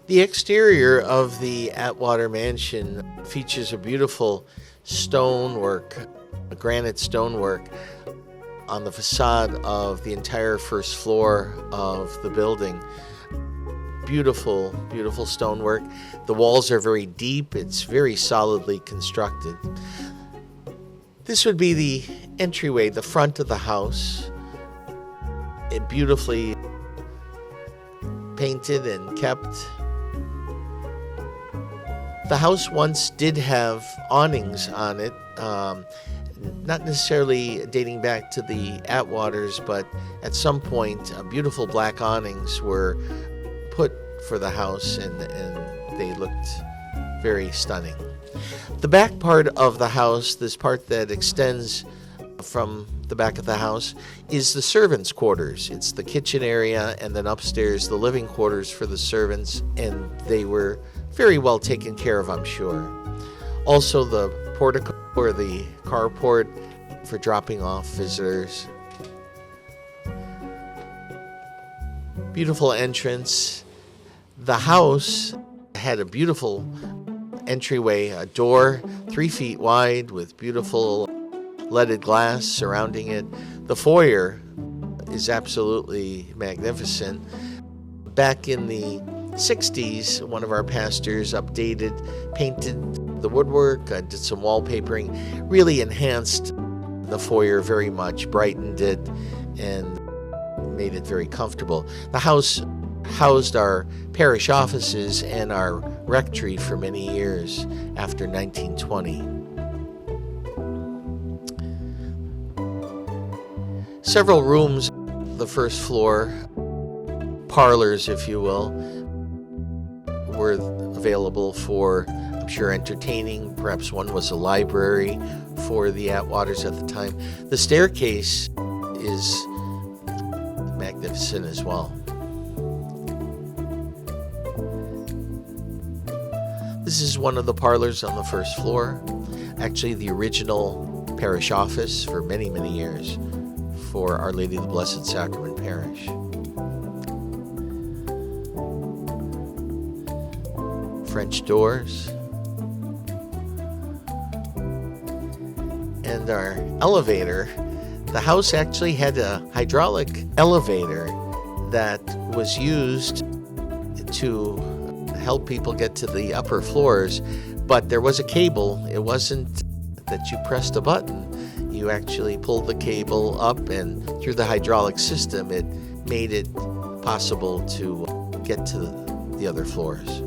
The exterior of the Atwater Mansion features a beautiful stonework, granite stonework on the facade of the entire first floor of the building. Beautiful, beautiful stonework. The walls are very deep. It's very solidly constructed. This would be the entryway, the front of the house. It beautifully painted and kept. The house once did have awnings on it, not necessarily dating back to the Atwaters, but at some point beautiful black awnings were put for the house, and they looked very stunning. The back part of the house, this part that extends from the back of the house, is the servants' quarters. It's the kitchen area, and then upstairs the living quarters for the servants, and they were very well taken care of, I'm sure. Also the portico, or the carport, for dropping off visitors. Beautiful entrance. The house had a beautiful entryway, a door 3 feet wide with beautiful leaded glass surrounding it. The foyer is absolutely magnificent. Back in the 60s, one of our pastors updated, painted the woodwork, did some wallpapering, really enhanced the foyer very much, brightened it, and made it very comfortable. The house housed our parish offices and our rectory for many years after 1920. Several rooms, the first floor, parlors, if you will, were available for, I'm sure, entertaining. Perhaps one was a library for the Atwaters at the time. The staircase is magnificent as well. This is one of the parlors on the first floor, actually the original parish office for many, many years for Our Lady of the Blessed Sacrament Parish. French doors. And our elevator. The house actually had a hydraulic elevator that was used to help people get to the upper floors, but there was a cable. It wasn't that you pressed a button. You actually pulled the cable up, and through the hydraulic system, it made it possible to get to the other floors.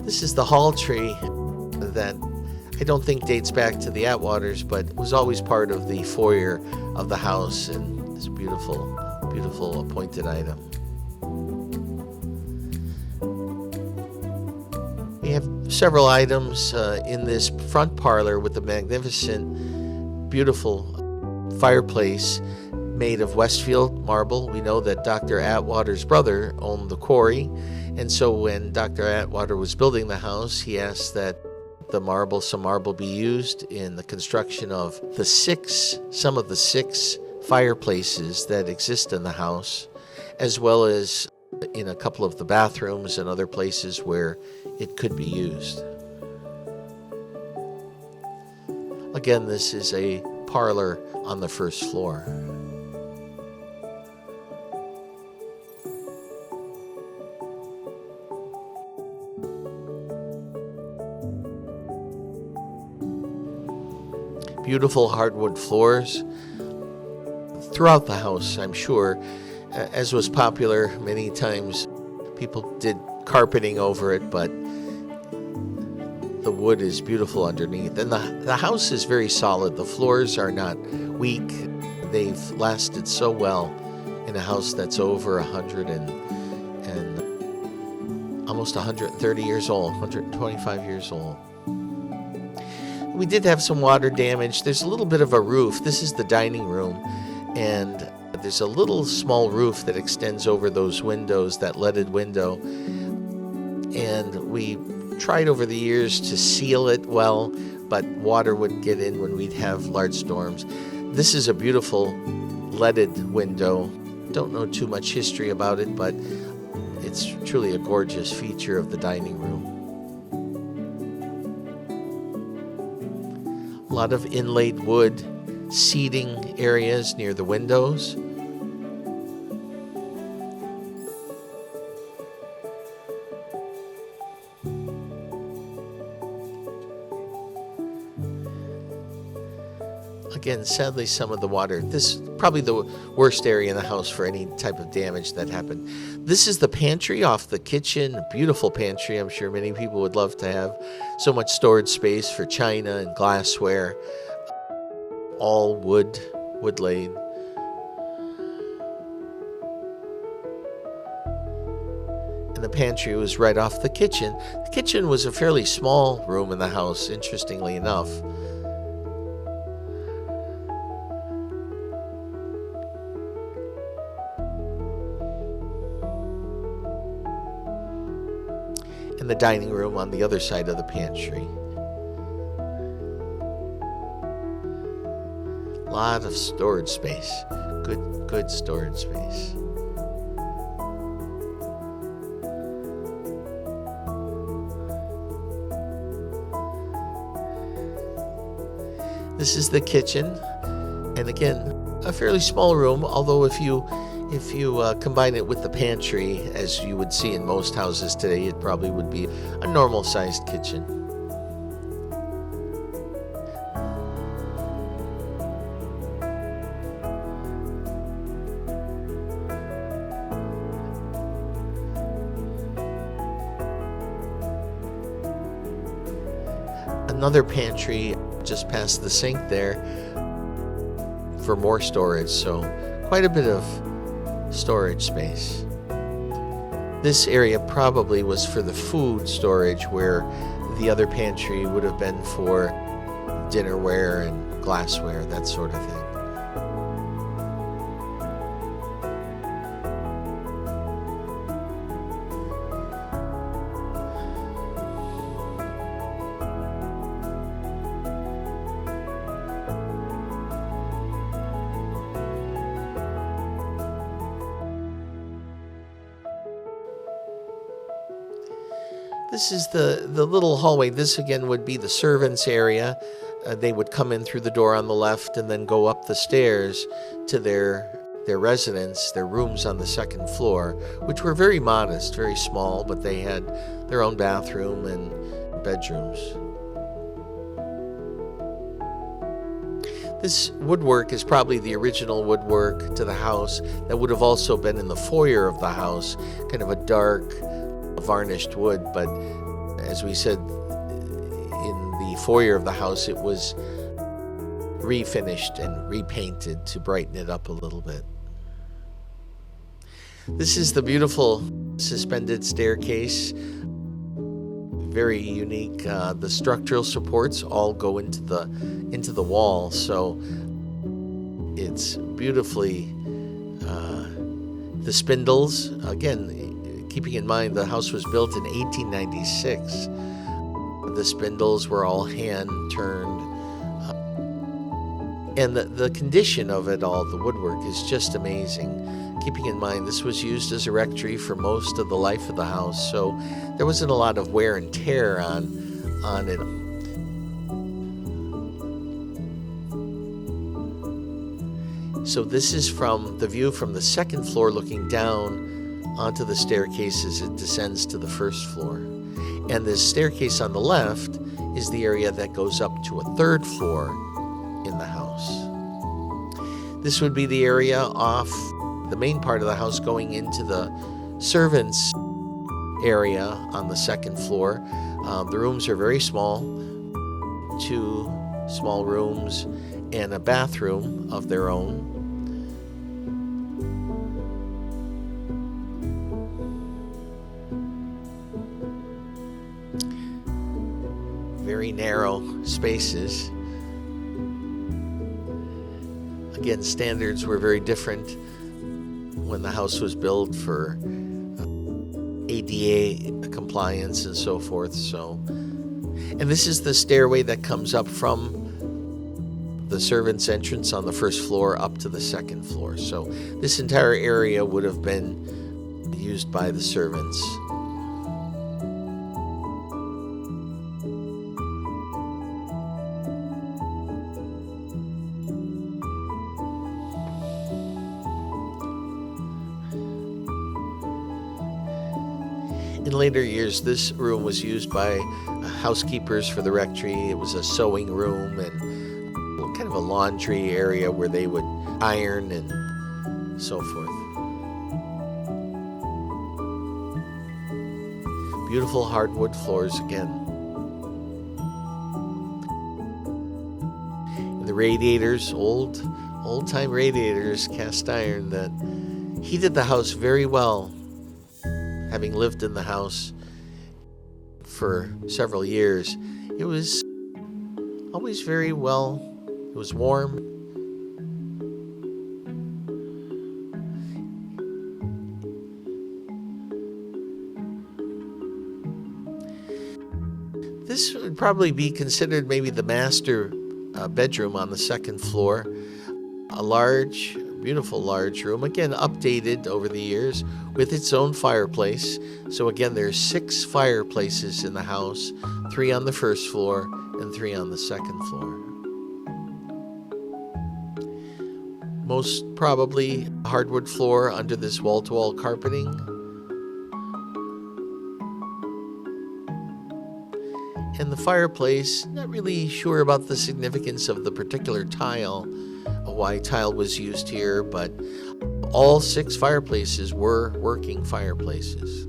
This is the hall tree that I don't think dates back to the Atwaters, but was always part of the foyer of the house, and it's a beautiful, beautiful appointed item. We have several items in this front parlor with the magnificent, beautiful fireplace made of Westfield marble. We know that Dr. Atwater's brother owned the quarry, and so when Dr. Atwater was building the house, he asked that some marble be used in the construction of some of the six fireplaces that exist in the house, as well as in a couple of the bathrooms and other places where it could be used. Again, this is a parlor on the first floor. Beautiful hardwood floors throughout the house, I'm sure. As was popular many times, people did carpeting over it, but The wood is beautiful underneath, and the house is very solid. The floors are not weak. They've lasted so well in a house that's over 100 and almost 130 years old, 125 years old. We did have some water damage. There's a little bit of a roof. This is the dining room, and there's a little small roof that extends over those windows, that leaded window. And we tried over the years to seal it well, but water would get in when we'd have large storms. This is a beautiful leaded window. Don't know too much history about it, but it's truly a gorgeous feature of the dining room. A lot of inlaid wood seating areas near the windows. Again, sadly, some of the water. This is probably the worst area in the house for any type of damage that happened. This is the pantry off the kitchen. A beautiful pantry. I'm sure many people would love to have so much storage space for china and glassware. All wood laid. And the pantry was right off the kitchen. The kitchen was a fairly small room in the house, interestingly enough. And the dining room on the other side of the pantry. A lot of storage space. Good storage space. This is the kitchen, and again, a fairly small room, although if you combine it with the pantry, as you would see in most houses today, it probably would be a normal-sized kitchen. Another pantry just past the sink there for more storage, so quite a bit of storage space. This area probably was for the food storage, where the other pantry would have been for dinnerware and glassware, that sort of thing. This is the little hallway. This again would be the servants' area. They would come in through the door on the left and then go up the stairs to their residence, their rooms on the second floor, which were very modest, very small, but they had their own bathroom and bedrooms. This woodwork is probably the original woodwork to the house that would have also been in the foyer of the house, kind of a dark, varnished wood, but as we said, in the foyer of the house, it was refinished and repainted to brighten it up a little bit. This is the beautiful suspended staircase, very unique. The structural supports all go into the wall, so it's beautifully the spindles, again, keeping in mind the house was built in 1896. The spindles were all hand turned. And the condition of it all, the woodwork, is just amazing. Keeping in mind this was used as a rectory for most of the life of the house, so there wasn't a lot of wear and tear on it. So this is from the view from the second floor looking down onto the staircase as it descends to the first floor. And the staircase on the left is the area that goes up to a third floor in the house. This would be the area off the main part of the house going into the servants' area on the second floor. The rooms are very small, 2 small rooms and a bathroom of their own. Very narrow spaces. Again, standards were very different when the house was built for ADA compliance and so forth. And this is the stairway that comes up from the servants' entrance on the first floor up to the second floor. So this entire area would have been used by the servants. In later years, this room was used by housekeepers for the rectory. It was a sewing room and kind of a laundry area where they would iron and so forth. Beautiful hardwood floors again. And the radiators, old-time radiators, cast iron, that heated the house very well. Having lived in the house for several years, it was always very well. It was warm. This would probably be considered maybe the master bedroom on the second floor. A large, beautiful large room, again updated over the years with its own fireplace. So again, there's 6 fireplaces in the house, 3 on the first floor and 3 on the second floor. Most probably hardwood floor under this wall-to-wall carpeting. And the fireplace, not really sure about the significance of the particular tile, why tile was used here, but all 6 fireplaces were working fireplaces.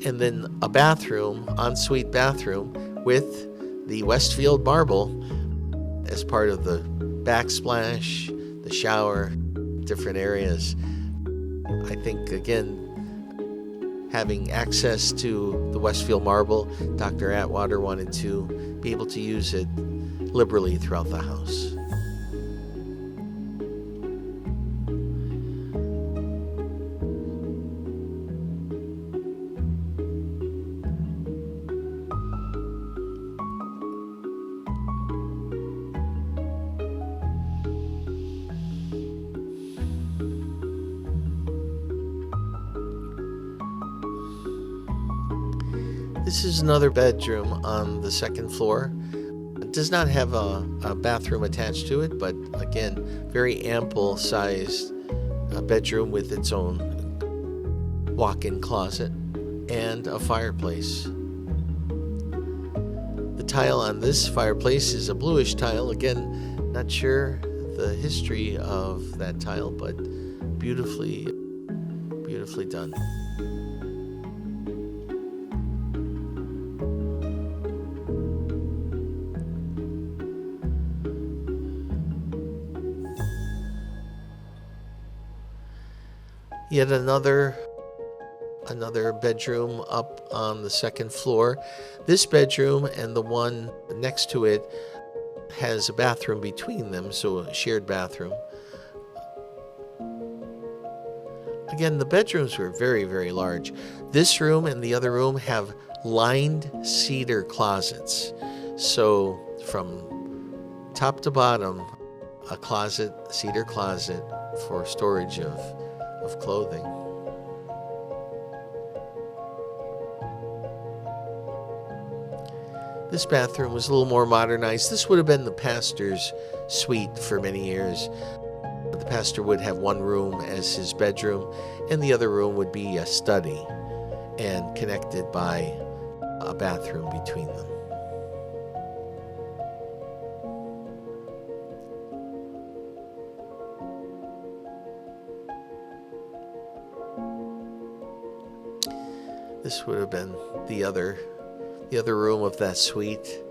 And then a bathroom, ensuite bathroom, with the Westfield marble as part of the backsplash, the shower, different areas. I think, again, having access to the Westfield marble, Dr. Atwater wanted to be able to use it liberally throughout the house. This is another bedroom on the second floor. It does not have a bathroom attached to it, but again, very ample sized bedroom with its own walk-in closet and a fireplace. The tile on this fireplace is a bluish tile. Again, not sure the history of that tile, but beautifully done. Yet another bedroom up on the second floor. This bedroom and the one next to it has a bathroom between them, so a shared bathroom. Again, the bedrooms were very, very large. This room and the other room have lined cedar closets. So from top to bottom, a closet, cedar closet for storage of clothing. This bathroom was a little more modernized. This would have been the pastor's suite for many years. The pastor would have one room as his bedroom, and the other room would be a study and connected by a bathroom between them. This would have been the other room of that suite.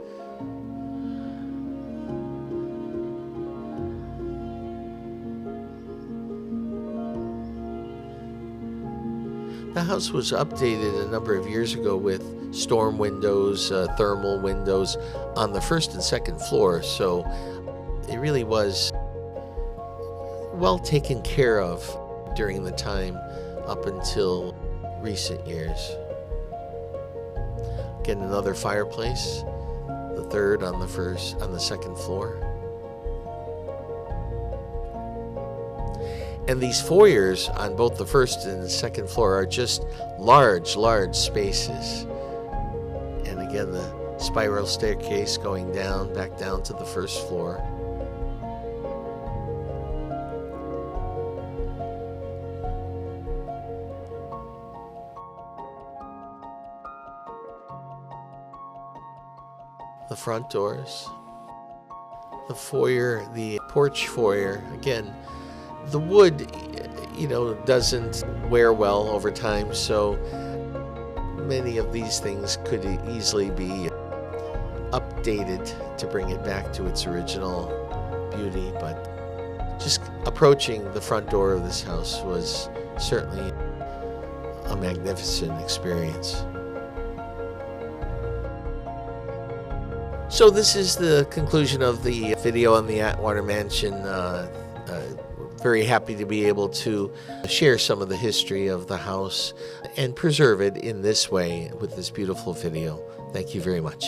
The house was updated a number of years ago with storm windows, thermal windows on the first and second floor, so it really was well taken care of during the time up until recent years. Again, another fireplace, the third on the second floor. And these foyers on both the first and the second floor are just large spaces. And again, the spiral staircase going down, back down to the first floor. The front doors. The foyer, the porch foyer, again, the wood, doesn't wear well over time, so many of these things could easily be updated to bring it back to its original beauty. But just approaching the front door of this house was certainly a magnificent experience. So this is the conclusion of the video on the Atwater Mansion. Very happy to be able to share some of the history of the house and preserve it in this way with this beautiful video. Thank you very much.